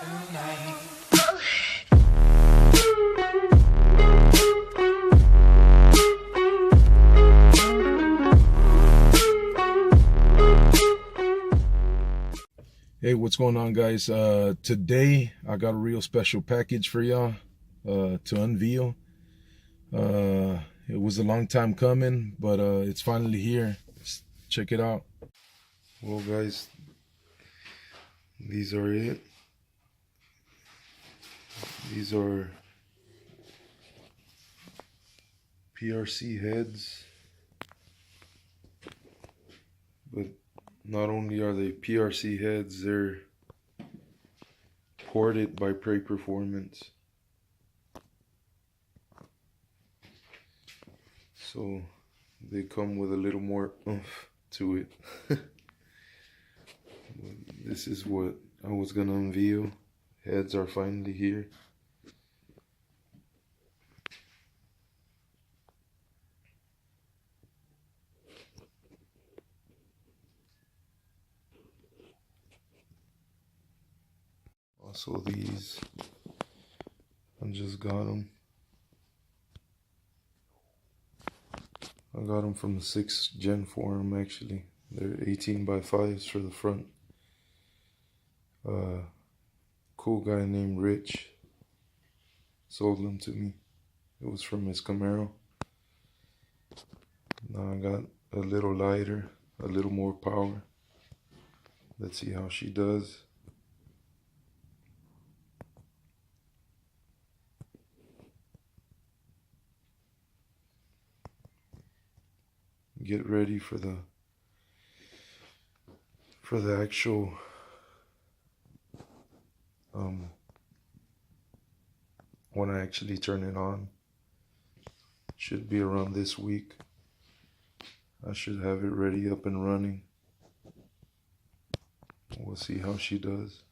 Hey, what's going on, guys? Today I got a real special package for y'all to unveil. It was a long time coming, but it's finally here. Let's check it out. Well, guys, these are it. These are PRC heads, but not only are they PRC heads, they're ported by Prey Performance. So they come with a little more oomph to it. This is what I was gonna unveil. Heads are finally here. Also these, I just got them. I got them from the 6th Gen forum actually. They're 18x5s for the front. Cool guy named Rich sold them to me. It was from his Camaro. Now I got a little lighter, a little more power. Let's see how she does. Get ready for the actual when I actually turn it on. Should be around this week. I should have it ready up and running. We'll see how she does.